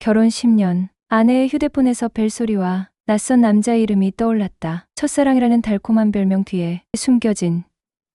결혼 10년. 아내의 휴대폰에서 벨소리와 낯선 남자의 이름이 떠올랐다. 첫사랑이라는 달콤한 별명 뒤에 숨겨진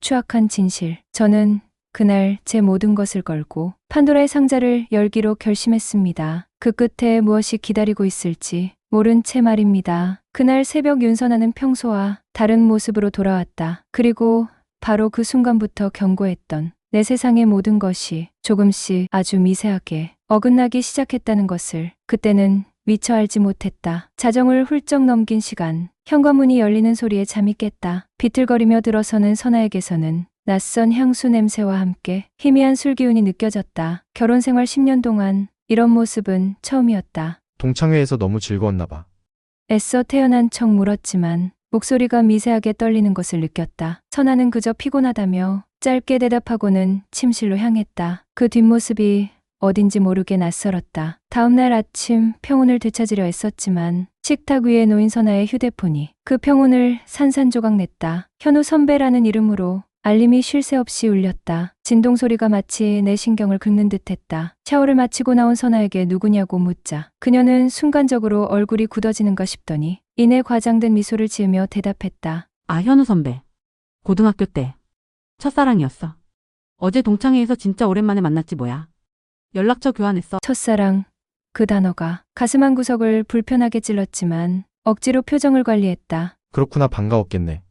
추악한 진실. 저는 그날 제 모든 것을 걸고 판도라의 상자를 열기로 결심했습니다. 그 끝에 무엇이 기다리고 있을지 모른 채 말입니다. 그날 새벽 윤선아는 평소와 다른 모습으로 돌아왔다. 그리고 바로 그 순간부터 경고했던 내 세상의 모든 것이 조금씩 아주 미세하게 어긋나기 시작했다는 것을 그때는 미처 알지 못했다. 자정을 훌쩍 넘긴 시간, 현관문이 열리는 소리에 잠이 깼다. 비틀거리며 들어서는 선아에게서는 낯선 향수 냄새와 함께 희미한 술 기운이 느껴졌다. 결혼 생활 10년 동안 이런 모습은 처음이었다. 동창회에서 너무 즐거웠나 봐. 애써 태어난 척 물었지만 목소리가 미세하게 떨리는 것을 느꼈다. 선아는 그저 피곤하다며 짧게 대답하고는 침실로 향했다. 그 뒷모습이 어딘지 모르게 낯설었다. 다음날 아침 평온을 되찾으려 애썼지만 식탁 위에 놓인 선아의 휴대폰이 그 평온을 산산조각 냈다. 현우 선배라는 이름으로 알림이 쉴 새 없이 울렸다. 진동소리가 마치 내 신경을 긁는 듯했다. 샤워를 마치고 나온 선아에게 누구냐고 묻자 그녀는 순간적으로 얼굴이 굳어지는가 싶더니 이내 과장된 미소를 지으며 대답했다. 아, 현우 선배. 고등학교 때 첫사랑이었어. 어제 동창회에서 진짜 오랜만에 만났지 뭐야. 연락처 교환했어. 첫사랑, 그 단어가 가슴 한 구석을 불편하게 찔렀지만 억지로 표정을 관리했다. 그렇구나, 반가웠겠네.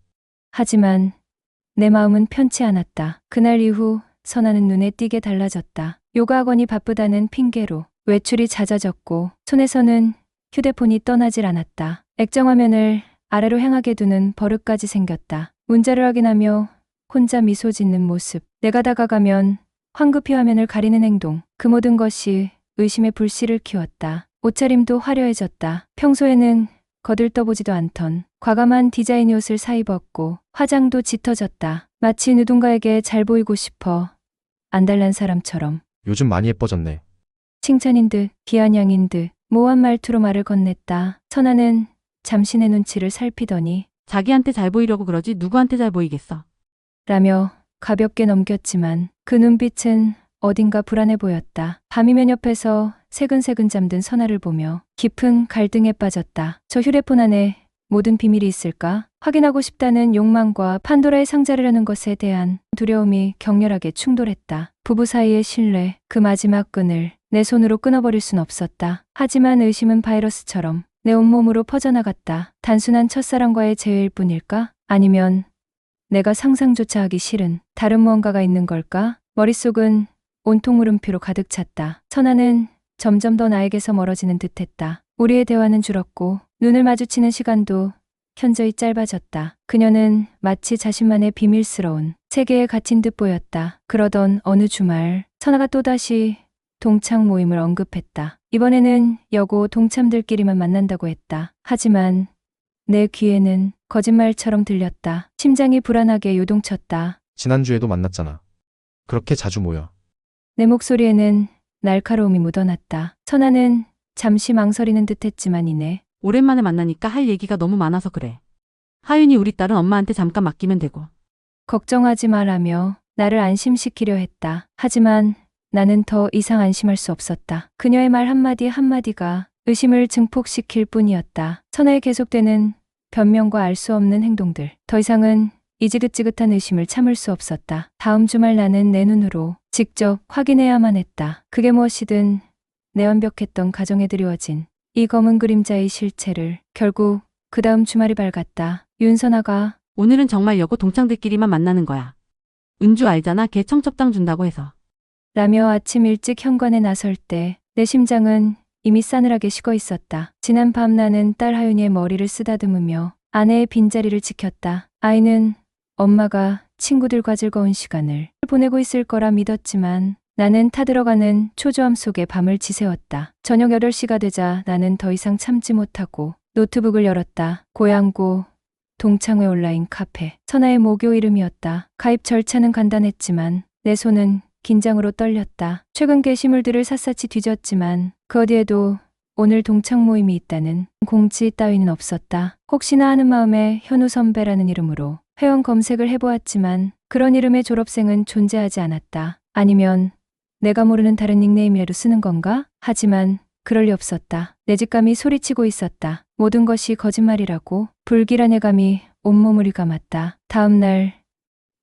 하지만 내 마음은 편치 않았다. 그날 이후 선아는 눈에 띄게 달라졌다. 요가 학원이 바쁘다는 핑계로 외출이 잦아졌고 손에서는 휴대폰이 떠나질 않았다. 액정화면을 아래로 향하게 두는 버릇까지 생겼다. 문자를 확인하며 혼자 미소 짓는 모습, 내가 다가가면 황급히 화면을 가리는 행동, 그 모든 것이 의심의 불씨를 키웠다. 옷차림도 화려해졌다. 평소에는 거들떠보지도 않던 과감한 디자인 옷을 사입었고 화장도 짙어졌다. 마치 누군가에게 잘 보이고 싶어 안달난 사람처럼. 요즘 많이 예뻐졌네. 칭찬인 듯 비아냥인 듯 모호한 말투로 말을 건넸다. 선아는 잠시 내 눈치를 살피더니 자기한테 잘 보이려고 그러지 누구한테 잘 보이겠어. 라며 가볍게 넘겼지만 그 눈빛은 어딘가 불안해 보였다. 밤이면 옆에서 새근새근 잠든 선아를 보며 깊은 갈등에 빠졌다. 저 휴대폰 안에 모든 비밀이 있을까? 확인하고 싶다는 욕망과 판도라의 상자를 여는 것에 대한 두려움이 격렬하게 충돌했다. 부부 사이의 신뢰, 그 마지막 끈을 내 손으로 끊어버릴 순 없었다. 하지만 의심은 바이러스처럼 내 온몸으로 퍼져나갔다. 단순한 첫사랑과의 재회일 뿐일까? 아니면 내가 상상조차 하기 싫은 다른 무언가가 있는 걸까? 머릿속은 온통 물음표로 가득 찼다. 선아는 점점 더 나에게서 멀어지는 듯했다. 우리의 대화는 줄었고 눈을 마주치는 시간도 현저히 짧아졌다. 그녀는 마치 자신만의 비밀스러운 세계에 갇힌 듯 보였다. 그러던 어느 주말 선아가 또다시 동창 모임을 언급했다. 이번에는 여고 동참들끼리만 만난다고 했다. 하지만 내 귀에는 거짓말처럼 들렸다. 심장이 불안하게 요동쳤다. 지난주에도 만났잖아. 그렇게 자주 모여. 내 목소리에는 날카로움이 묻어났다. 선아는 잠시 망설이는 듯했지만 이내 오랜만에 만나니까 할 얘기가 너무 많아서 그래. 하윤이 우리 딸은 엄마한테 잠깐 맡기면 되고. 걱정하지 말라며 나를 안심시키려 했다. 하지만 나는 더 이상 안심할 수 없었다. 그녀의 말 한마디 한마디가 의심을 증폭시킬 뿐이었다. 선아의 계속되는 변명과 알 수 없는 행동들. 더 이상은 이 지긋지긋한 의심을 참을 수 없었다. 다음 주말 나는 내 눈으로 직접 확인해야만 했다. 그게 무엇이든 내 완벽했던 가정에 드리워진 이 검은 그림자의 실체를. 결국 그 다음 주말이 밝았다. 윤선아가 오늘은 정말 여고 동창들끼리만 만나는 거야. 은주 알잖아, 걔 청첩장 준다고 해서. 라며 아침 일찍 현관에 나설 때 내 심장은 이미 싸늘하게 식어 있었다. 지난 밤 나는 딸 하윤이의 머리를 쓰다듬으며 아내의 빈자리를 지켰다. 아이는 엄마가 친구들과 즐거운 시간을 보내고 있을 거라 믿었지만 나는 타들어가는 초조함 속에 밤을 지새웠다. 저녁 8시가 되자 나는 더 이상 참지 못하고 노트북을 열었다. 고양고 동창회 온라인 카페. 선아의 모교 이름이었다. 가입 절차는 간단했지만 내 손은 긴장으로 떨렸다. 최근 게시물들을 샅샅이 뒤졌지만 그 어디에도 오늘 동창 모임이 있다는 공지 따위는 없었다. 혹시나 하는 마음에 현우 선배라는 이름으로 회원 검색을 해보았지만 그런 이름의 졸업생은 존재하지 않았다. 아니면 내가 모르는 다른 닉네임이라도 쓰는 건가? 하지만 그럴 리 없었다. 내 직감이 소리치고 있었다. 모든 것이 거짓말이라고. 불길한 예감이 온몸을 감았다. 다음 날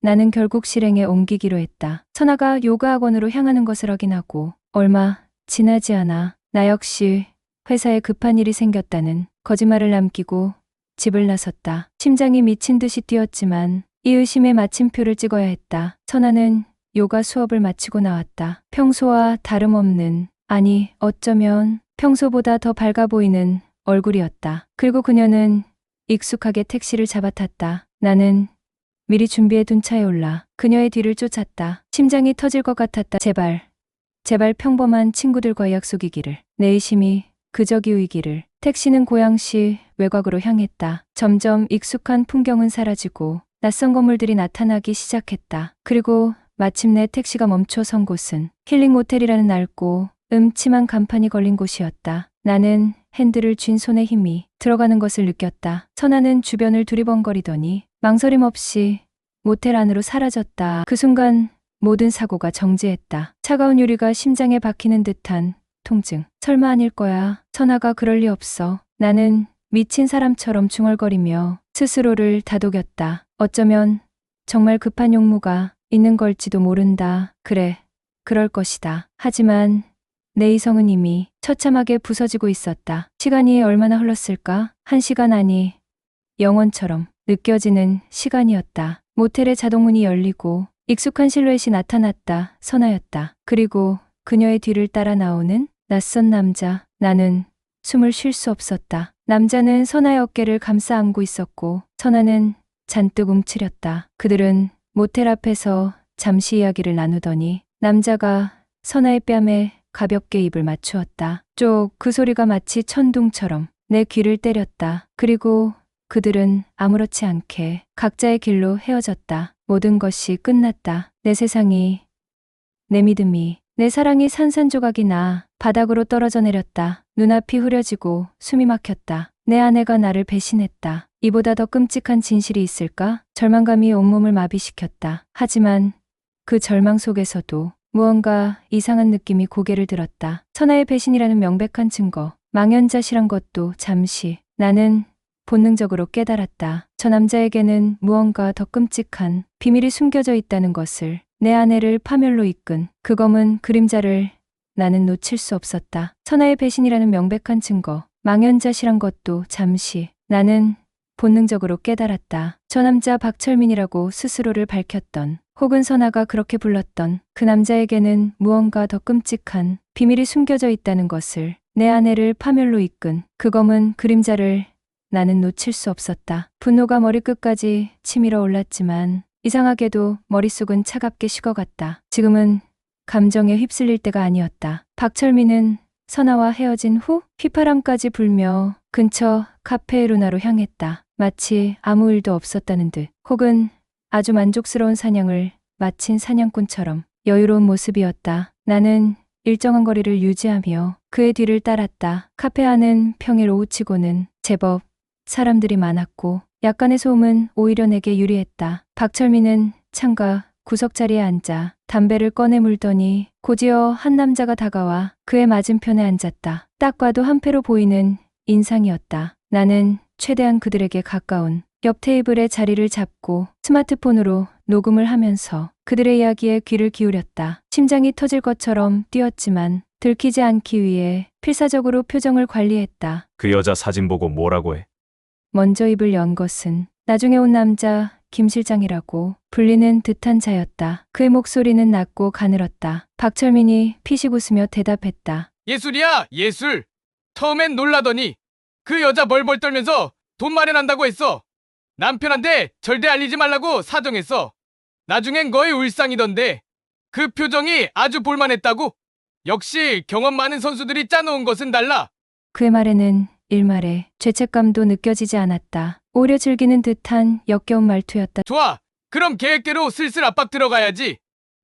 나는 결국 실행에 옮기기로 했다. 선아가 요가 학원으로 향하는 것을 확인하고 얼마 지나지 않아 나 역시 회사에 급한 일이 생겼다는 거짓말을 남기고 집을 나섰다. 심장이 미친 듯이 뛰었지만 이 의심에 마침표를 찍어야 했다. 선아는 요가 수업을 마치고 나왔다. 평소와 다름없는, 아니 어쩌면 평소보다 더 밝아 보이는 얼굴이었다. 그리고 그녀는 익숙하게 택시를 잡아탔다. 나는 미리 준비해둔 차에 올라 그녀의 뒤를 쫓았다. 심장이 터질 것 같았다. 제발 평범한 친구들과의 약속이기를. 내 의심이 그저 기우이기를. 택시는 고양시 외곽으로 향했다. 점점 익숙한 풍경은 사라지고 낯선 건물들이 나타나기 시작했다. 그리고 마침내 택시가 멈춰 선 곳은 힐링 모텔이라는 낡고 음침한 간판이 걸린 곳이었다. 나는 핸들을 쥔 손에 힘이 들어가는 것을 느꼈다. 선아는 주변을 두리번거리더니 망설임 없이 모텔 안으로 사라졌다. 그 순간 모든 사고가 정지했다. 차가운 유리가 심장에 박히는 듯한 통증. 설마 아닐 거야. 선아가 그럴 리 없어. 나는 미친 사람처럼 중얼거리며 스스로를 다독였다. 어쩌면 정말 급한 용무가 있는 걸지도 모른다. 그래, 그럴 것이다. 하지만 내 이성은 이미 처참하게 부서지고 있었다. 시간이 얼마나 흘렀을까? 1시간 아니, 영원처럼 느껴지는 시간이었다. 모텔의 자동문이 열리고 익숙한 실루엣이 나타났다. 선아였다. 그리고 그녀의 뒤를 따라 나오는 낯선 남자. 나는 숨을 쉴 수 없었다. 남자는 선아의 어깨를 감싸 안고 있었고 선아는 잔뜩 움츠렸다. 그들은 모텔 앞에서 잠시 이야기를 나누더니 남자가 선아의 뺨에 가볍게 입을 맞추었다. 쪽 그 소리가 마치 천둥처럼 내 귀를 때렸다. 그리고 그들은 아무렇지 않게 각자의 길로 헤어졌다. 모든 것이 끝났다. 내 세상이, 내 믿음이, 내 사랑이 산산조각이 나 바닥으로 떨어져 내렸다. 눈앞이 흐려지고 숨이 막혔다. 내 아내가 나를 배신했다. 이보다 더 끔찍한 진실이 있을까? 절망감이 온몸을 마비시켰다. 하지만 그 절망 속에서도 무언가 이상한 느낌이 고개를 들었다. 선아의 배신이라는 명백한 증거, 망연자실한 것도 잠시. 나는 본능적으로 깨달았다. 저 남자에게는 무언가 더 끔찍한 비밀이 숨겨져 있다는 것을. 내 아내를 파멸로 이끈 그 검은 그림자를 나는 놓칠 수 없었다. 선아의 배신이라는 명백한 증거, 망연자실한 것도 잠시. 나는 본능적으로 깨달았다. 저 남자 박철민이라고 스스로를 밝혔던, 혹은 선아가 그렇게 불렀던 그 남자에게는 무언가 더 끔찍한 비밀이 숨겨져 있다는 것을. 내 아내를 파멸로 이끈 그 검은 그림자를 나는 놓칠 수 없었다. 분노가 머리끝까지 치밀어 올랐지만 이상하게도 머릿속은 차갑게 식어갔다. 지금은 감정에 휩쓸릴 때가 아니었다. 박철민은 선아와 헤어진 후 휘파람까지 불며 근처 카페 루나로 향했다. 마치 아무 일도 없었다는 듯, 혹은 아주 만족스러운 사냥을 마친 사냥꾼처럼 여유로운 모습이었다. 나는 일정한 거리를 유지하며 그의 뒤를 따랐다. 카페 안은 평일 오후치고는 제법 사람들이 많았고 약간의 소음은 오히려 내게 유리했다. 박철민은 창가 구석자리에 앉아 담배를 꺼내 물더니 곧이어 한 남자가 다가와 그의 맞은편에 앉았다. 딱 봐도 한패로 보이는 인상이었다. 나는 최대한 그들에게 가까운 옆 테이블에 자리를 잡고 스마트폰으로 녹음을 하면서 그들의 이야기에 귀를 기울였다. 심장이 터질 것처럼 뛰었지만 들키지 않기 위해 필사적으로 표정을 관리했다. 그 여자 사진 보고 뭐라고 해? 먼저 입을 연 것은 나중에 온 남자 김 실장이라고 불리는 듯한 자였다. 그의 목소리는 낮고 가늘었다. 박철민이 피식 웃으며 대답했다. 예술이야, 예술. 처음엔 놀라더니 그 여자 벌벌 떨면서 돈 마련한다고 했어. 남편한테 절대 알리지 말라고 사정했어. 나중엔 거의 울상이던데 그 표정이 아주 볼만했다고. 역시 경험 많은 선수들이 짜놓은 것은 달라. 그의 말에는 일말의 죄책감도 느껴지지 않았다. 오히려 즐기는 듯한 역겨운 말투였다. 좋아. 그럼 계획대로 슬슬 압박 들어가야지.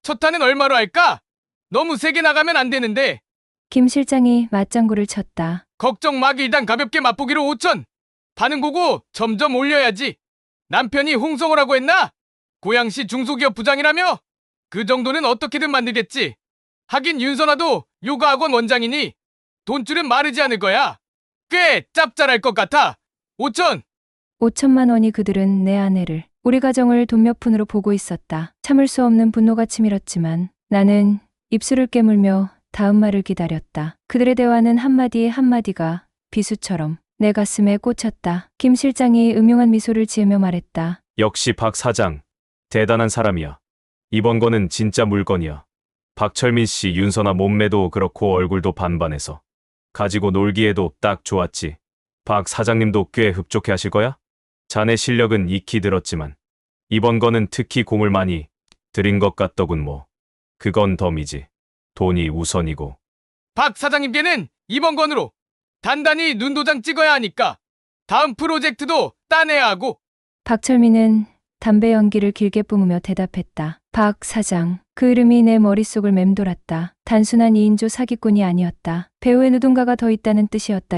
첫 탄은 얼마로 할까? 너무 세게 나가면 안 되는데. 김 실장이 맞장구를 쳤다. 걱정 마. 일단 가볍게 맛보기로 5천. 반응 보고 점점 올려야지. 남편이 홍성호라고 했나? 고양시 중소기업 부장이라며? 그 정도는 어떻게든 만들겠지. 하긴 윤선아도 요가학원 원장이니 돈줄은 마르지 않을 거야. 꽤 짭짤할 것 같아. 5천. 5천만 원이 그들은 내 아내를, 우리 가정을 돈 몇 푼으로 보고 있었다. 참을 수 없는 분노가 치밀었지만 나는 입술을 깨물며 다음 말을 기다렸다. 그들의 대화는 한마디 한마디가 비수처럼 내 가슴에 꽂혔다. 김 실장이 음흉한 미소를 지으며 말했다. 역시 박 사장. 대단한 사람이야. 이번 거는 진짜 물건이야. 박철민 씨 윤서나 몸매도 그렇고 얼굴도 반반해서 가지고 놀기에도 딱 좋았지. 박 사장님도 꽤 흡족해 하실 거야? 자네 실력은 익히 들었지만 이번 거는 특히 공을 많이 들인 것 같더군 뭐. 그건 덤이지. 돈이 우선이고. 박 사장님께는 이번 건으로 단단히 눈도장 찍어야 하니까 다음 프로젝트도 따내야 하고. 박철민은 담배 연기를 길게 뿜으며 대답했다. 박 사장. 그 이름이 내 머릿속을 맴돌았다. 단순한 2인조 사기꾼이 아니었다. 배우의 누군가가 더 있다는 뜻이었다.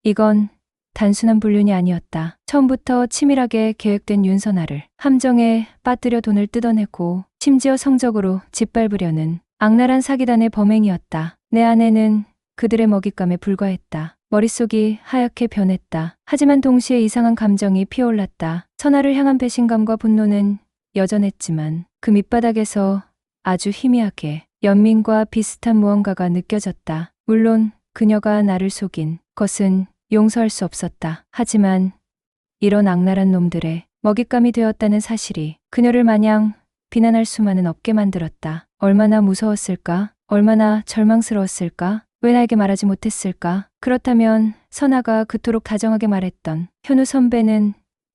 이건 단순한 불륜이 아니었다. 처음부터 치밀하게 계획된 윤선아를 함정에 빠뜨려 돈을 뜯어내고 심지어 성적으로 짓밟으려는 악랄한 사기단의 범행이었다. 내 아내는 그들의 먹잇감에 불과했다. 머릿속이 하얗게 변했다. 하지만 동시에 이상한 감정이 피어올랐다. 선아를 향한 배신감과 분노는 여전했지만 그 밑바닥에서 아주 희미하게 연민과 비슷한 무언가가 느껴졌다. 물론 그녀가 나를 속인 것은 용서할 수 없었다. 하지만 이런 악랄한 놈들의 먹잇감이 되었다는 사실이 그녀를 마냥 비난할 수만은 없게 만들었다. 얼마나 무서웠을까? 얼마나 절망스러웠을까? 왜 나에게 말하지 못했을까? 그렇다면 선아가 그토록 다정하게 말했던 현우 선배는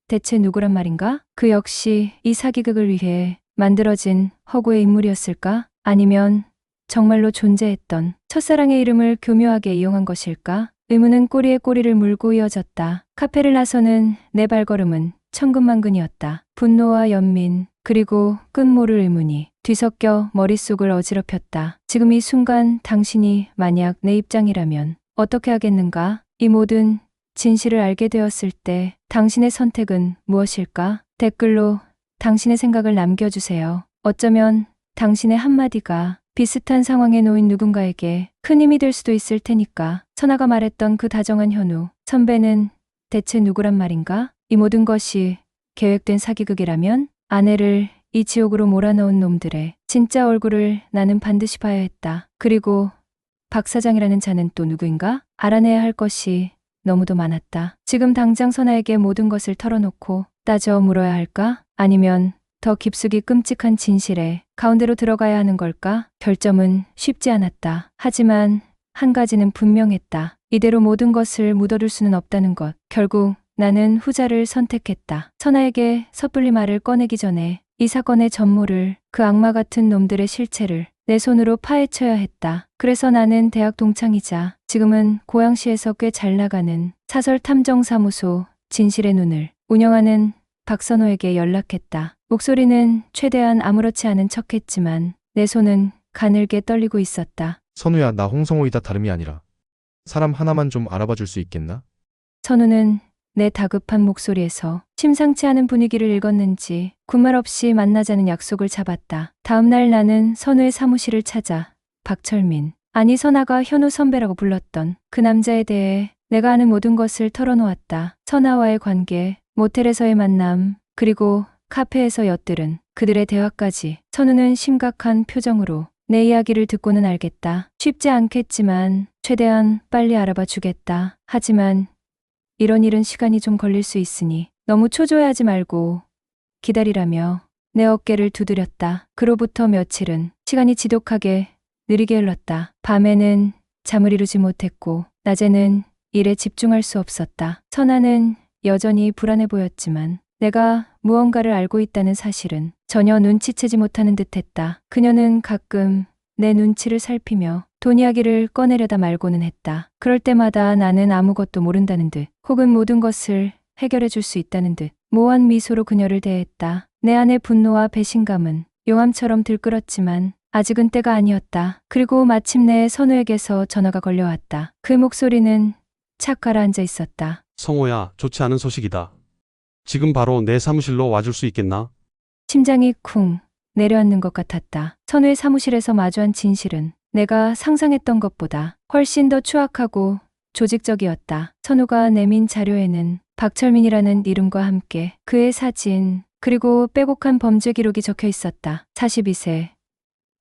대체 누구란 말인가? 그 역시 이 사기극을 위해 만들어진 허구의 인물이었을까? 아니면 정말로 존재했던 첫사랑의 이름을 교묘하게 이용한 것일까? 의문은 꼬리에 꼬리를 물고 이어졌다. 카페를 나서는 내 발걸음은 천근만근이었다. 분노와 연민, 그리고 끝모를 의문이 뒤섞여 머릿속을 어지럽혔다. 지금 이 순간 당신이 만약 내 입장이라면 어떻게 하겠는가? 이 모든 진실을 알게 되었을 때 당신의 선택은 무엇일까? 댓글로 당신의 생각을 남겨주세요. 어쩌면 당신의 한마디가 비슷한 상황에 놓인 누군가에게 큰 힘이 될 수도 있을 테니까. 선아가 말했던 그 다정한 현우 선배는 대체 누구란 말인가? 이 모든 것이 계획된 사기극이라면 아내를 이 지옥으로 몰아넣은 놈들의 진짜 얼굴을 나는 반드시 봐야 했다. 그리고 박 사장이라는 자는 또 누구인가? 알아내야 할 것이 너무도 많았다. 지금 당장 선아에게 모든 것을 털어놓고 따져 물어야 할까? 아니면 더 깊숙이 끔찍한 진실의 가운데로 들어가야 하는 걸까? 결점은 쉽지 않았다. 하지만 한 가지는 분명했다. 이대로 모든 것을 묻어둘 수는 없다는 것. 결국 나는 후자를 선택했다. 선아에게 섣불리 말을 꺼내기 전에 이 사건의 전모를, 그 악마 같은 놈들의 실체를 내 손으로 파헤쳐야 했다. 그래서 나는 대학 동창이자 지금은 고양시에서 꽤 잘 나가는 사설 탐정사무소 진실의 눈을 운영하는 박선호에게 연락했다. 목소리는 최대한 아무렇지 않은 척했지만 내 손은 가늘게 떨리고 있었다. 선우야, 나 홍성호이다. 다름이 아니라. 사람 하나만 좀 알아봐 줄 수 있겠나? 선우는 내 다급한 목소리에서 심상치 않은 분위기를 읽었는지 군말 없이 만나자는 약속을 잡았다. 다음 날 나는 선우의 사무실을 찾아 박철민, 아니 선아가 현우 선배라고 불렀던 그 남자에 대해 내가 아는 모든 것을 털어놓았다. 선아와의 관계, 모텔에서의 만남, 그리고 카페에서 엿들은 그들의 대화까지. 선우는 심각한 표정으로 내 이야기를 듣고는 알겠다. 쉽지 않겠지만 최대한 빨리 알아봐 주겠다. 하지만 이런 일은 시간이 좀 걸릴 수 있으니 너무 초조해하지 말고 기다리라며 내 어깨를 두드렸다. 그로부터 며칠은 시간이 지독하게 느리게 흘렀다. 밤에는 잠을 이루지 못했고 낮에는 일에 집중할 수 없었다. 선아는 여전히 불안해 보였지만 내가 무언가를 알고 있다는 사실은 전혀 눈치채지 못하는 듯했다. 그녀는 가끔 내 눈치를 살피며 돈 이야기를 꺼내려다 말고는 했다. 그럴 때마다 나는 아무것도 모른다는 듯 혹은 모든 것을 해결해 줄 수 있다는 듯 모호한 미소로 그녀를 대했다. 내 안의 분노와 배신감은 용암처럼 들끓었지만 아직은 때가 아니었다. 그리고 마침내 선우에게서 전화가 걸려왔다. 그 목소리는 착 가라앉아 있었다. 성호야, 좋지 않은 소식이다. 지금 바로 내 사무실로 와줄 수 있겠나? 심장이 쿵 내려앉는 것 같았다. 선우의 사무실에서 마주한 진실은 내가 상상했던 것보다 훨씬 더 추악하고 조직적이었다. 선우가 내민 자료에는 박철민이라는 이름과 함께 그의 사진, 그리고 빼곡한 범죄 기록이 적혀 있었다. 42세,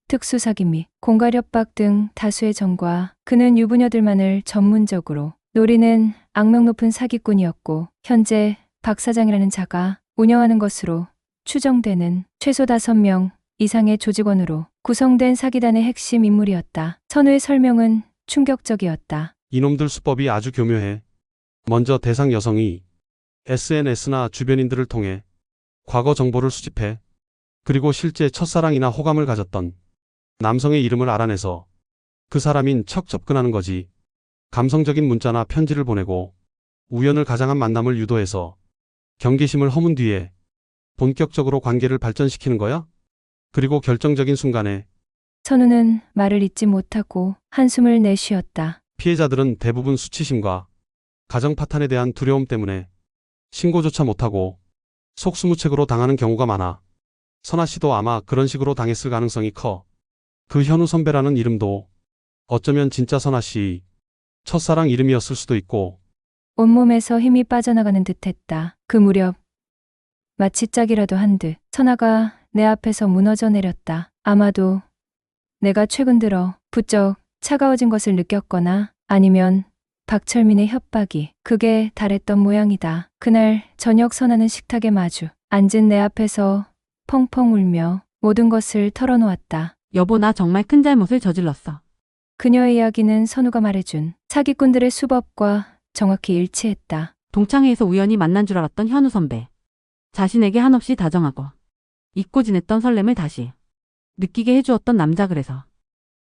특수사기 및 공갈 협박 등 다수의 점과 그는 유부녀들만을 전문적으로 노리는 악명 높은 사기꾼이었고 현재 박 사장이라는 자가 운영하는 것으로 추정되는 최소 5명 이상의 조직원으로 구성된 사기단의 핵심 인물이었다. 선우의 설명은 충격적이었다. 이놈들 수법이 아주 교묘해. 먼저 대상 여성이 SNS나 주변인들을 통해 과거 정보를 수집해 그리고 실제 첫사랑이나 호감을 가졌던 남성의 이름을 알아내서 그 사람인 척 접근하는 거지. 감성적인 문자나 편지를 보내고 우연을 가장한 만남을 유도해서 경계심을 허문 뒤에 본격적으로 관계를 발전시키는 거야? 그리고 결정적인 순간에 선우는 말을 잇지 못하고 한숨을 내쉬었다. 피해자들은 대부분 수치심과 가정 파탄에 대한 두려움 때문에 신고조차 못하고 속수무책으로 당하는 경우가 많아. 선아 씨도 아마 그런 식으로 당했을 가능성이 커. 그 현우 선배라는 이름도 어쩌면 진짜 선아 씨 첫사랑 이름이었을 수도 있고. 온몸에서 힘이 빠져나가는 듯했다. 그 무렵 마치 짝이라도 한 듯 선아가 내 앞에서 무너져 내렸다. 아마도 내가 최근 들어 부쩍 차가워진 것을 느꼈거나 아니면 박철민의 협박이 극에 달했던 모양이다. 그날 저녁 선아는 식탁에 마주 앉은 내 앞에서 펑펑 울며 모든 것을 털어놓았다. 여보, 나 정말 큰 잘못을 저질렀어. 그녀의 이야기는 선우가 말해준 사기꾼들의 수법과 정확히 일치했다. 동창회에서 우연히 만난 줄 알았던 현우 선배. 자신에게 한없이 다정하고 잊고 지냈던 설렘을 다시 느끼게 해주었던 남자.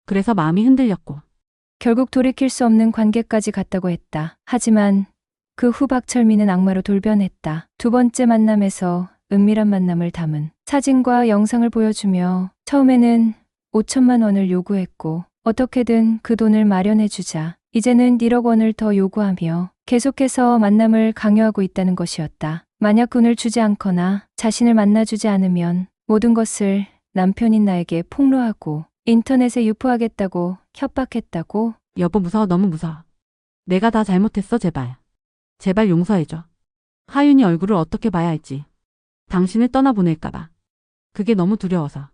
그래서 마음이 흔들렸고 결국 돌이킬 수 없는 관계까지 갔다고 했다. 하지만 그 후 박철민은 악마로 돌변했다. 두 번째 만남에서 은밀한 만남을 담은 사진과 영상을 보여주며 처음에는 5천만 원을 요구했고 어떻게든 그 돈을 마련해주자 이제는 1억 원을 더 요구하며 계속해서 만남을 강요하고 있다는 것이었다. 만약 돈을 주지 않거나 자신을 만나주지 않으면 모든 것을 남편인 나에게 폭로하고 인터넷에 유포하겠다고 협박했다고. 여보, 무서워. 너무 무서워. 내가 다 잘못했어. 제발 용서해줘. 하윤이 얼굴을 어떻게 봐야 할지. 당신을 떠나보낼까봐. 그게 너무 두려워서.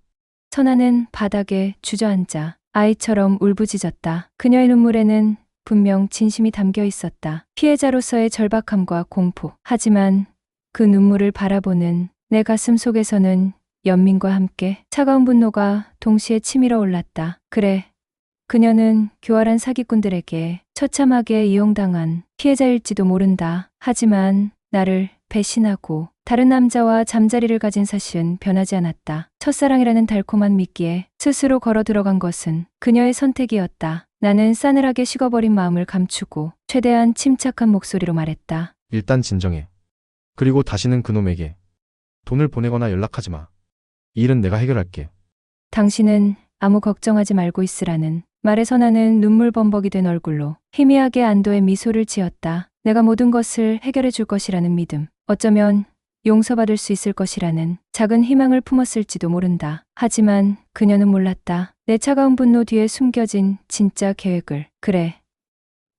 선아는 바닥에 주저앉아 아이처럼 울부짖었다. 그녀의 눈물에는 분명 진심이 담겨 있었다. 피해자로서의 절박함과 공포. 하지만 그 눈물을 바라보는 내 가슴 속에서는 연민과 함께 차가운 분노가 동시에 치밀어 올랐다. 그래, 그녀는 교활한 사기꾼들에게 처참하게 이용당한 피해자일지도 모른다. 하지만 나를 배신하고 다른 남자와 잠자리를 가진 사실은 변하지 않았다. 첫사랑이라는 달콤한 미끼에 스스로 걸어 들어간 것은 그녀의 선택이었다. 나는 싸늘하게 식어버린 마음을 감추고 최대한 침착한 목소리로 말했다. 일단 진정해. 그리고 다시는 그놈에게 돈을 보내거나 연락하지 마. 이 일은 내가 해결할게. 당신은 아무 걱정하지 말고 있으라는 말에 선아는 눈물범벅이 된 얼굴로 희미하게 안도의 미소를 지었다. 내가 모든 것을 해결해 줄 것이라는 믿음. 어쩌면 용서받을 수 있을 것이라는 작은 희망을 품었을지도 모른다. 하지만 그녀는 몰랐다. 내 차가운 분노 뒤에 숨겨진 진짜 계획을. 그래.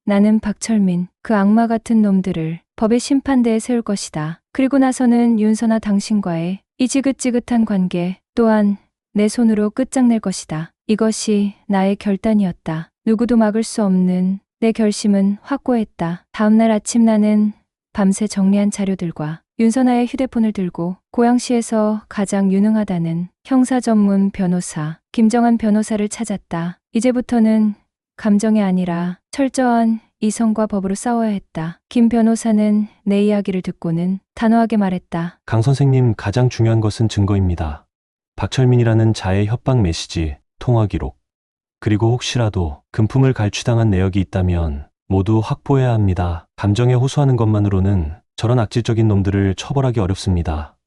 나는 박철민, 그 악마 같은 놈들을 법의 심판대에 세울 것이다. 그리고 나서는 윤선아 당신과의 이 지긋지긋한 관계 또한 내 손으로 끝장낼 것이다. 이것이 나의 결단이었다. 누구도 막을 수 없는 내 결심은 확고했다. 다음날 아침 나는 밤새 정리한 자료들과 윤선아의 휴대폰을 들고 고양시에서 가장 유능하다는 형사 전문 변호사 김정한 변호사를 찾았다. 이제부터는 감정이 아니라 철저한 이성과 법으로 싸워야 했다. 김 변호사는 내 이야기를 듣고는 단호하게 말했다. 강 선생님, 가장 중요한 것은 증거입니다. 박철민이라는 자의 협박 메시지, 통화 기록, 그리고 혹시라도 금품을 갈취당한 내역이 있다면 모두 확보해야 합니다. 감정에 호소하는 것만으로는 저런 악질적인 놈들을 처벌하기 어렵습니다.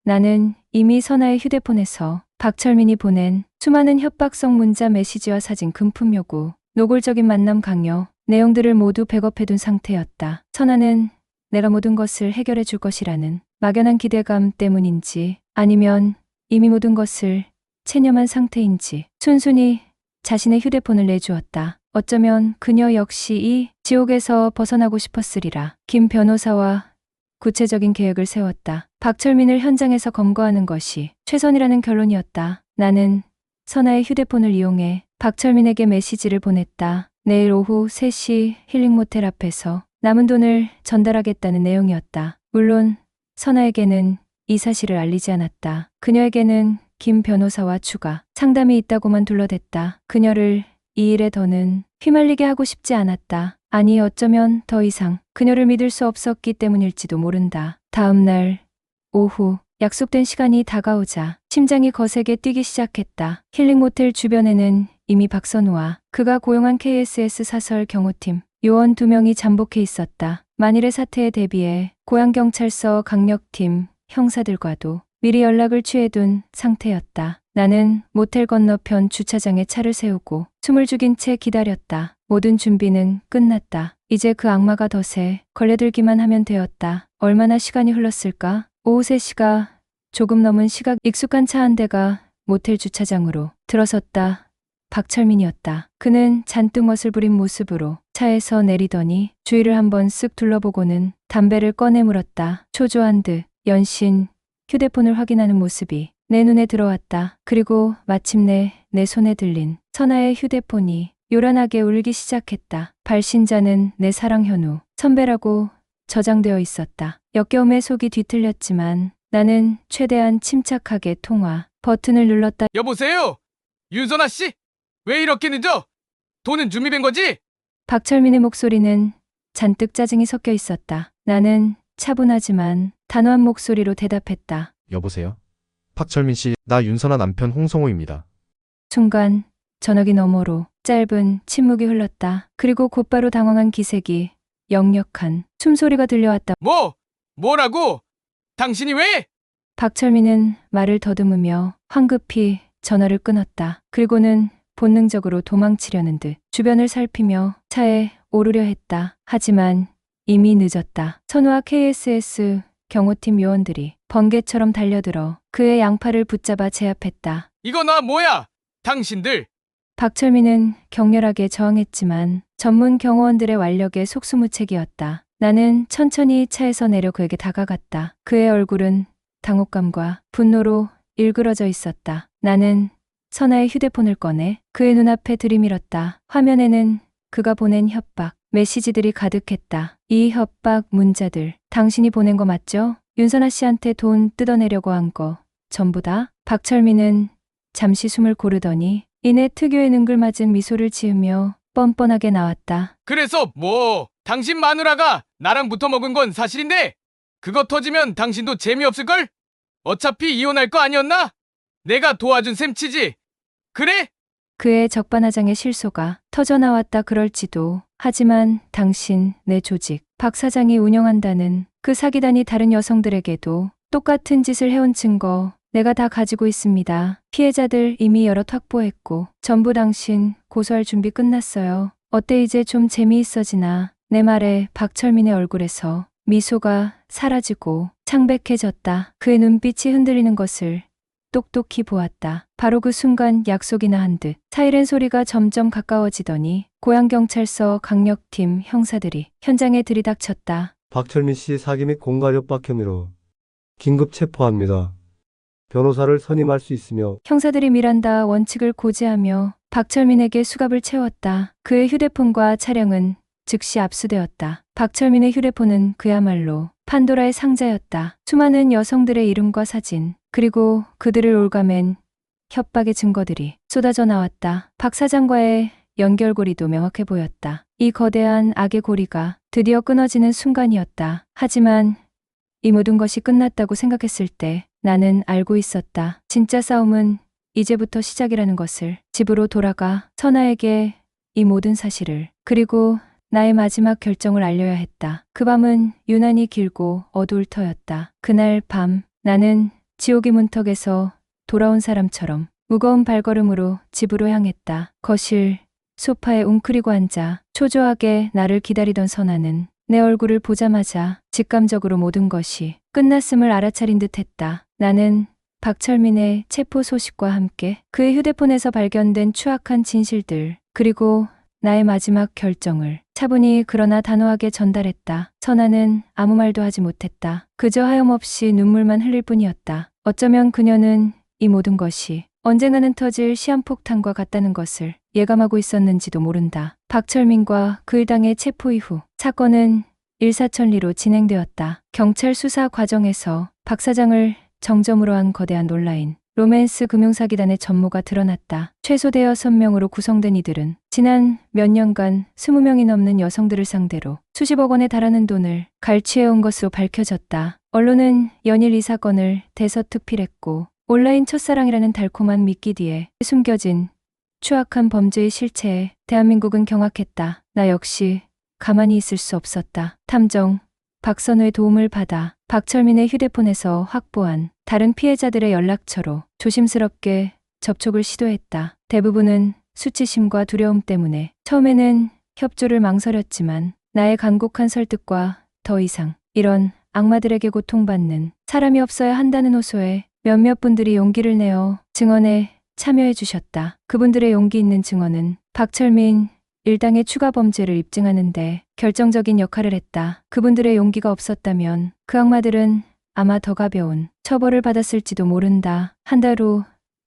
나는 이미 선아의 휴대폰에서 박철민이 보낸 수많은 협박성 문자 메시지와 사진 금품 요구, 노골적인 만남 강요, 내용들을 모두 백업해둔 상태였다. 선아는 내가 모든 것을 해결해 줄 것이라는 막연한 기대감 때문인지 아니면 이미 모든 것을 체념한 상태인지 순순히 자신의 휴대폰을 내주었다. 어쩌면 그녀 역시 이 지옥에서 벗어나고 싶었으리라. 김 변호사와 구체적인 계획을 세웠다. 박철민을 현장에서 검거하는 것이 최선이라는 결론이었다. 나는 선아의 휴대폰을 이용해 박철민에게 메시지를 보냈다. 내일 오후 3시 힐링 모텔 앞에서 남은 돈을 전달하겠다는 내용이었다. 물론 선아에게는 이 사실을 알리지 않았다. 그녀에게는 김 변호사와 추가 상담이 있다고만 둘러댔다. 그녀를 이 일에 더는 휘말리게 하고 싶지 않았다. 아니, 어쩌면 더 이상 그녀를 믿을 수 없었기 때문일지도 모른다. 다음 날 오후 약속된 시간이 다가오자 심장이 거세게 뛰기 시작했다. 힐링 모텔 주변에는 이미 박선우와 그가 고용한 KSS 사설 경호팀 요원 2명이 잠복해 있었다. 만일의 사태에 대비해 고양경찰서 강력팀 형사들과도 미리 연락을 취해둔 상태였다. 나는 모텔 건너편 주차장에 차를 세우고 숨을 죽인 채 기다렸다. 모든 준비는 끝났다. 이제 그 악마가 덫에 걸려들기만 하면 되었다. 얼마나 시간이 흘렀을까? 오후 3시가 조금 넘은 시각 익숙한 차 한 대가 모텔 주차장으로 들어섰다. 박철민이었다. 그는 잔뜩 멋을 부린 모습으로 차에서 내리더니 주위를 한번 쓱 둘러보고는 담배를 꺼내 물었다. 초조한 듯 연신 휴대폰을 확인하는 모습이 내 눈에 들어왔다. 그리고 마침내 내 손에 들린 선아의 휴대폰이 요란하게 울기 시작했다. 발신자는 내 사랑 현우 선배라고 저장되어 있었다. 역겨움에 속이 뒤틀렸지만 나는 최대한 침착하게 통화 버튼을 눌렀다. 여보세요? 윤선아 씨? 왜 이렇게 늦어? 돈은 준비된 거지? 박철민의 목소리는 잔뜩 짜증이 섞여 있었다. 나는 차분하지만 단호한 목소리로 대답했다. 여보세요? 박철민 씨, 나 윤선아 남편 홍성호입니다. 순간 전화기 너머로 짧은 침묵이 흘렀다. 그리고 곧바로 당황한 기색이 역력한 숨소리가 들려왔다. 뭐라고? 당신이 왜? 박철민은 말을 더듬으며 황급히 전화를 끊었다. 그리고는 본능적으로 도망치려는 듯 주변을 살피며 차에 오르려 했다. 하지만 이미 늦었다. 선우와 KSS 경호팀 요원들이 번개처럼 달려들어 그의 양팔을 붙잡아 제압했다. 이거 나 뭐야? 당신들! 박철민은 격렬하게 저항했지만 전문 경호원들의 완력에 속수무책이었다. 나는 천천히 차에서 내려 그에게 다가갔다. 그의 얼굴은 당혹감과 분노로 일그러져 있었다. 나는 선아의 휴대폰을 꺼내 그의 눈앞에 들이밀었다. 화면에는 그가 보낸 협박, 메시지들이 가득했다. 이 협박 문자들, 당신이 보낸 거 맞죠? 윤선아 씨한테 돈 뜯어내려고 한 거 전부 다? 박철민은 잠시 숨을 고르더니 이내 특유의 능글맞은 미소를 지으며 뻔뻔하게 나왔다. 그래서 당신 마누라가 나랑 붙어 먹은 건 사실인데 그거 터지면 당신도 재미없을걸? 어차피 이혼할 거 아니었나? 내가 도와준 셈 치지. 그래? 그의 적반하장의 실소가 터져나왔다 그럴지도. 하지만 당신, 내 조직, 박 사장이 운영한다는 그 사기단이 다른 여성들에게도 똑같은 짓을 해온 증거 내가 다 가지고 있습니다. 피해자들 이미 여럿 확보했고 전부 당신 고소할 준비 끝났어요. 어때 이제 좀 재미있어지나? 내 말에 박철민의 얼굴에서 미소가 사라지고 창백해졌다. 그의 눈빛이 흔들리는 것을 똑똑히 보았다. 바로 그 순간 약속이나 한 듯 사이렌 소리가 점점 가까워지더니 고양경찰서 강력팀 형사들이 현장에 들이닥쳤다. 박철민 씨 사기 및 공갈 협박 혐의로 긴급 체포합니다. 변호사를 선임할 수 있으며 형사들이 미란다 원칙을 고지하며 박철민에게 수갑을 채웠다. 그의 휴대폰과 차량은 즉시 압수되었다. 박철민의 휴대폰은 그야말로 판도라의 상자였다. 수많은 여성들의 이름과 사진, 그리고 그들을 올가맨 협박의 증거들이 쏟아져 나왔다. 박 사장과의 연결고리도 명확해 보였다. 이 거대한 악의 고리가 드디어 끊어지는 순간이었다. 하지만 이 모든 것이 끝났다고 생각했을 때 나는 알고 있었다. 진짜 싸움은 이제부터 시작이라는 것을. 집으로 돌아가 선아에게 이 모든 사실을, 그리고 나의 마지막 결정을 알려야 했다. 그 밤은 유난히 길고 어두울 터였다. 그날 밤 나는 지옥의 문턱에서 돌아온 사람처럼 무거운 발걸음으로 집으로 향했다. 거실 소파에 웅크리고 앉아 초조하게 나를 기다리던 선아는 내 얼굴을 보자마자 직감적으로 모든 것이 끝났음을 알아차린 듯했다. 나는 박철민의 체포 소식과 함께 그의 휴대폰에서 발견된 추악한 진실들, 그리고 나의 마지막 결정을 차분히 그러나 단호하게 전달했다. 선아는 아무 말도 하지 못했다. 그저 하염없이 눈물만 흘릴 뿐이었다. 어쩌면 그녀는 이 모든 것이 언젠가는 터질 시한폭탄과 같다는 것을 예감하고 있었는지도 모른다. 박철민과 그 일당의 체포 이후 사건은 일사천리로 진행되었다. 경찰 수사 과정에서 박 사장을 정점으로 한 거대한 온라인 로맨스 금융사기단의 전모가 드러났다. 최소 대여섯 명으로 구성된 이들은 지난 몇 년간 20명이 넘는 여성들을 상대로 수십억 원에 달하는 돈을 갈취해온 것으로 밝혀졌다. 언론은 연일 이 사건을 대서특필했고 온라인 첫사랑이라는 달콤한 미끼 뒤에 숨겨진 추악한 범죄의 실체에 대한민국은 경악했다. 나 역시 가만히 있을 수 없었다. 탐정 박선우의 도움을 받아 박철민의 휴대폰에서 확보한 다른 피해자들의 연락처로 조심스럽게 접촉을 시도했다. 대부분은 수치심과 두려움 때문에 처음에는 협조를 망설였지만 나의 간곡한 설득과 더 이상 이런 악마들에게 고통받는 사람이 없어야 한다는 호소에 몇몇 분들이 용기를 내어 증언에 참여해 주셨다. 그분들의 용기 있는 증언은 박철민 일당의 추가 범죄를 입증하는 데 결정적인 역할을 했다. 그분들의 용기가 없었다면 그 악마들은 아마 더 가벼운 처벌을 받았을지도 모른다. 한 달 후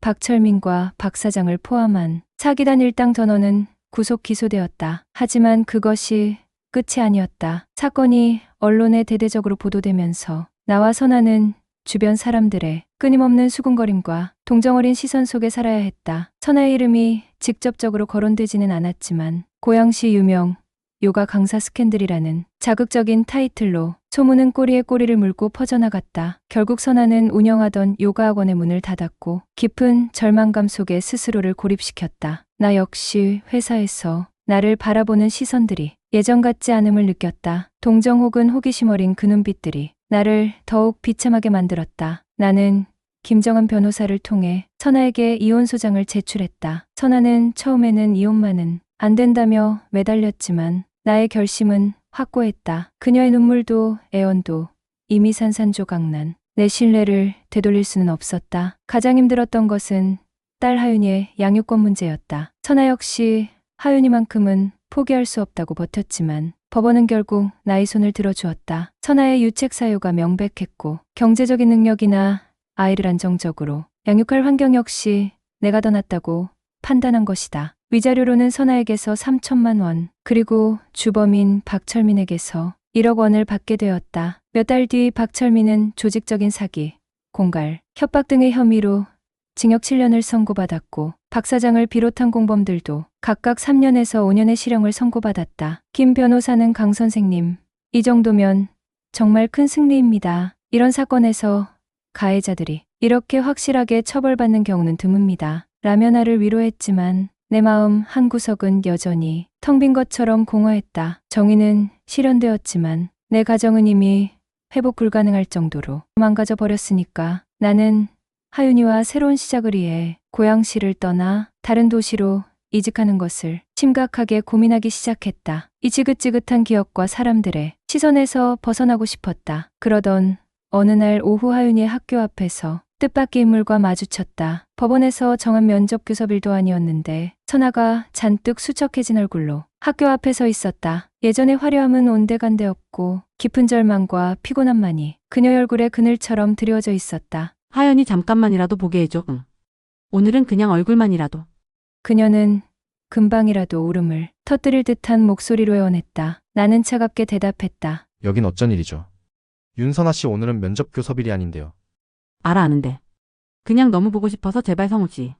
박철민과 박 사장을 포함한 사기단 일당 전원은 구속 기소되었다. 하지만 그것이 끝이 아니었다. 사건이 언론에 대대적으로 보도되면서 나와 선아는 주변 사람들의 끊임없는 수군거림과 동정어린 시선 속에 살아야 했다. 선아의 이름이 직접적으로 거론되지는 않았지만 고양시 유명 요가 강사 스캔들이라는 자극적인 타이틀로 소문은 꼬리에 꼬리를 물고 퍼져나갔다. 결국 선아는 운영하던 요가 학원의 문을 닫았고 깊은 절망감 속에 스스로를 고립시켰다. 나 역시 회사에서 나를 바라보는 시선들이 예전 같지 않음을 느꼈다. 동정 혹은 호기심 어린 그 눈빛들이 나를 더욱 비참하게 만들었다. 나는 김정은 변호사를 통해 선아에게 이혼 소장을 제출했다. 선아는 처음에는 이혼만은 안 된다며 매달렸지만 나의 결심은 확고했다. 그녀의 눈물도 애원도 이미 산산조각난 내 신뢰를 되돌릴 수는 없었다. 가장 힘들었던 것은 딸 하윤이의 양육권 문제였다. 선아 역시 하윤이만큼은 포기할 수 없다고 버텼지만 법원은 결국 나의 손을 들어주었다. 선아의 유책 사유가 명백했고 경제적인 능력이나 아이를 안정적으로 양육할 환경 역시 내가 더 낫다고 판단한 것이다. 위자료로는 선아에게서 3천만 원, 그리고 주범인 박철민에게서 1억 원을 받게 되었다. 몇 달 뒤 박철민은 조직적인 사기, 공갈, 협박 등의 혐의로 징역 7년을 선고받았고 박 사장을 비롯한 공범들도 각각 3년에서 5년의 실형을 선고받았다. 김 변호사는 강 선생님, 이 정도면 정말 큰 승리입니다. 이런 사건에서 가해자들이 이렇게 확실하게 처벌받는 경우는 드뭅니다. 라며 나를 위로했지만 내 마음 한구석은 여전히 텅 빈 것처럼 공허했다. 정의는 실현되었지만 내 가정은 이미 회복 불가능할 정도로 망가져 버렸으니까 나는 하윤이와 새로운 시작을 위해 고양시를 떠나 다른 도시로 이직하는 것을 심각하게 고민하기 시작했다. 이 지긋지긋한 기억과 사람들의 시선에서 벗어나고 싶었다. 그러던 어느 날 오후 하윤이의 학교 앞에서 뜻밖의 인물과 마주쳤다. 법원에서 정한 면접 교섭일도 아니었는데 선아가 잔뜩 수척해진 얼굴로 학교 앞에 서 있었다. 예전의 화려함은 온데간데 없고 깊은 절망과 피곤함만이 그녀의 얼굴에 그늘처럼 드리워져 있었다. 하연이 잠깐만이라도 보게 해줘. 응. 오늘은 그냥 얼굴만이라도. 그녀는 금방이라도 울음을 터뜨릴 듯한 목소리로 애원했다. 나는 차갑게 대답했다. 여긴 어쩐 일이죠? 윤선아 씨 오늘은 면접 교섭일이 아닌데요. 알아 아는데. 그냥 너무 보고 싶어서 제발 성우 씨.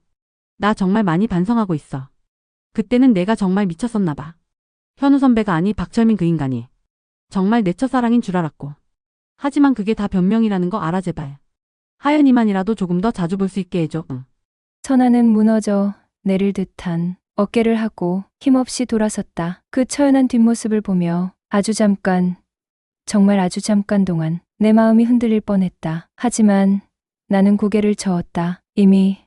나 정말 많이 반성하고 있어. 그때는 내가 정말 미쳤었나 봐. 현우 선배가 아니 박철민 그 인간이. 정말 내 첫사랑인 줄 알았고. 하지만 그게 다 변명이라는 거 알아 제발. 하연이만이라도 조금 더 자주 볼 수 있게 해줘. 응. 선아는 무너져 내릴 듯한 어깨를 하고 힘없이 돌아섰다. 그 처연한 뒷모습을 보며 아주 잠깐, 정말 아주 잠깐 동안 내 마음이 흔들릴 뻔했다. 하지만 나는 고개를 저었다. 이미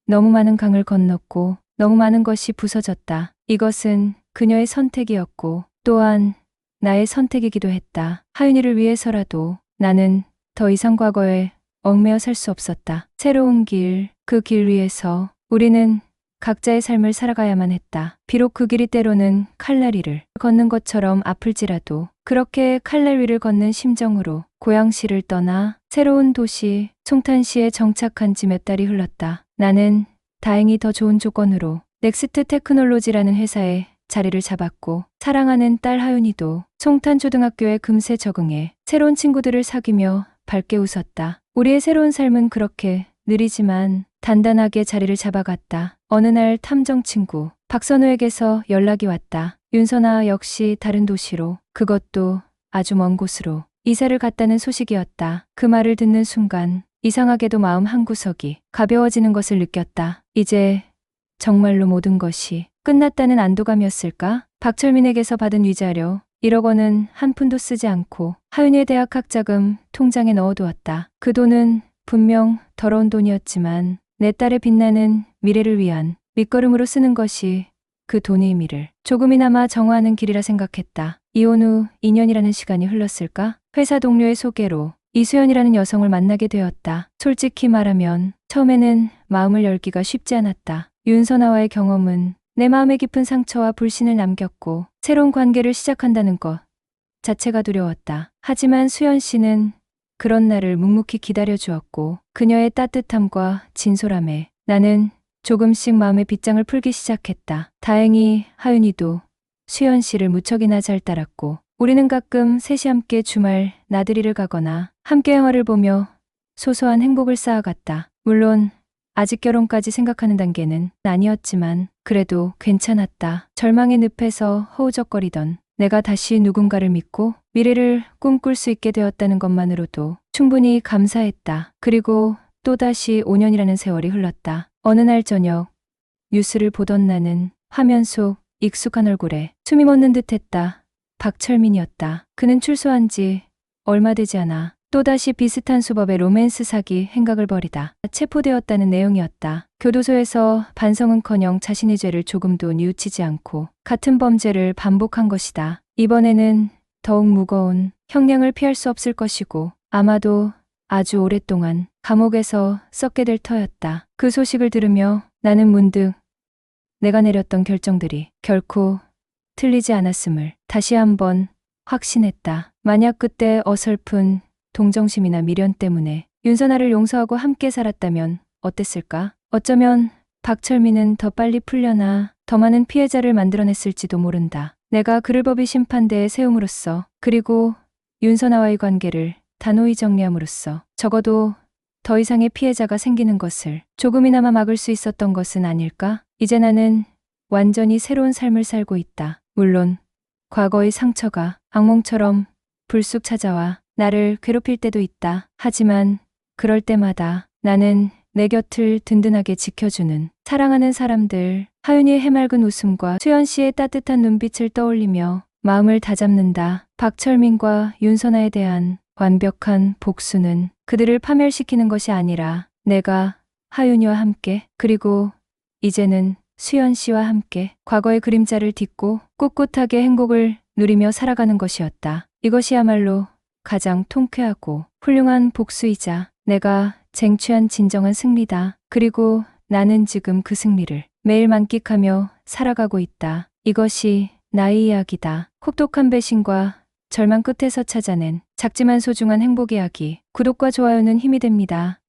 너무 많은 강을 건넜고 너무 많은 것이 부서졌다. 이것은 그녀의 선택이었고 또한 나의 선택이기도 했다. 하윤이를 위해서라도 나는 더 이상 과거에 얽매여 살 수 없었다. 새로운 길, 그 길 위에서 우리는 각자의 삶을 살아가야만 했다. 비록 그 길이 때로는 칼날 위를 걷는 것처럼 아플지라도 그렇게 칼날 위를 걷는 심정으로 고양시를 떠나 새로운 도시 송탄시에 정착한 지 몇 달이 흘렀다. 나는 다행히 더 좋은 조건으로 넥스트 테크놀로지라는 회사에 자리를 잡았고 사랑하는 딸 하윤이도 송탄초등학교에 금세 적응해 새로운 친구들을 사귀며 밝게 웃었다. 우리의 새로운 삶은 그렇게 느리지만 단단하게 자리를 잡아갔다. 어느 날 탐정 친구 박선우에게서 연락이 왔다. 윤선아 역시 다른 도시로, 그것도 아주 먼 곳으로 이사를 갔다는 소식이었다. 그 말을 듣는 순간 이상하게도 마음 한구석이 가벼워지는 것을 느꼈다. 이제 정말로 모든 것이 끝났다는 안도감이었을까? 박철민에게서 받은 위자료 1억 원은 한 푼도 쓰지 않고 하윤이의 대학 학자금 통장에 넣어두었다. 그 돈은 분명 더러운 돈이었지만 내 딸의 빛나는 미래를 위한 밑거름으로 쓰는 것이 그 돈의 의미를 조금이나마 정화하는 길이라 생각했다. 이혼 후 2년이라는 시간이 흘렀을까? 회사 동료의 소개로 이수연이라는 여성을 만나게 되었다. 솔직히 말하면 처음에는 마음을 열기가 쉽지 않았다. 윤선아와의 경험은 내 마음에 깊은 상처와 불신을 남겼고 새로운 관계를 시작한다는 것 자체가 두려웠다. 하지만 수연 씨는 그런 날을 묵묵히 기다려주었고 그녀의 따뜻함과 진솔함에 나는 조금씩 마음의 빗장을 풀기 시작했다. 다행히 하윤이도 수연 씨를 무척이나 잘 따랐고 우리는 가끔 셋이 함께 주말 나들이를 가거나 함께 영화를 보며 소소한 행복을 쌓아갔다. 물론 아직 결혼까지 생각하는 단계는 아니었지만 그래도 괜찮았다. 절망의 늪에서 허우적거리던 내가 다시 누군가를 믿고 미래를 꿈꿀 수 있게 되었다는 것만으로도 충분히 감사했다. 그리고 또다시 5년이라는 세월이 흘렀다. 어느 날 저녁 뉴스를 보던 나는 화면 속 익숙한 얼굴에 숨이 멎는 듯했다. 박철민이었다. 그는 출소한 지 얼마 되지 않아 또다시 비슷한 수법의 로맨스 사기 행각을 벌이다 체포되었다는 내용이었다. 교도소에서 반성은커녕 자신의 죄를 조금도 뉘우치지 않고 같은 범죄를 반복한 것이다. 이번에는 더욱 무거운 형량을 피할 수 없을 것이고 아마도 아주 오랫동안 감옥에서 썩게 될 터였다. 그 소식을 들으며 나는 문득 내가 내렸던 결정들이 결코 틀리지 않았음을 다시 한번 확신했다. 만약 그때 어설픈 동정심이나 미련 때문에 윤선아를 용서하고 함께 살았다면 어땠을까? 어쩌면 박철민은 더 빨리 풀려나 더 많은 피해자를 만들어냈을지도 모른다. 내가 그를 법의 심판대에 세움으로써 그리고 윤선아와의 관계를 단호히 정리함으로써 적어도 더 이상의 피해자가 생기는 것을 조금이나마 막을 수 있었던 것은 아닐까? 이제 나는 완전히 새로운 삶을 살고 있다. 물론 과거의 상처가 악몽처럼 불쑥 찾아와 나를 괴롭힐 때도 있다. 하지만 그럴 때마다 나는 내 곁을 든든하게 지켜주는 사랑하는 사람들, 하윤이의 해맑은 웃음과 수연 씨의 따뜻한 눈빛을 떠올리며 마음을 다잡는다. 박철민과 윤선아에 대한 완벽한 복수는 그들을 파멸시키는 것이 아니라 내가 하윤이와 함께 그리고 이제는 수연 씨와 함께 과거의 그림자를 딛고 꿋꿋하게 행복을 누리며 살아가는 것이었다. 이것이야말로 가장 통쾌하고 훌륭한 복수이자 내가 쟁취한 진정한 승리다. 그리고 나는 지금 그 승리를 매일 만끽하며 살아가고 있다. 이것이 나의 이야기다. 혹독한 배신과 절망 끝에서 찾아낸 작지만 소중한 행복 이야기. 구독과 좋아요는 힘이 됩니다.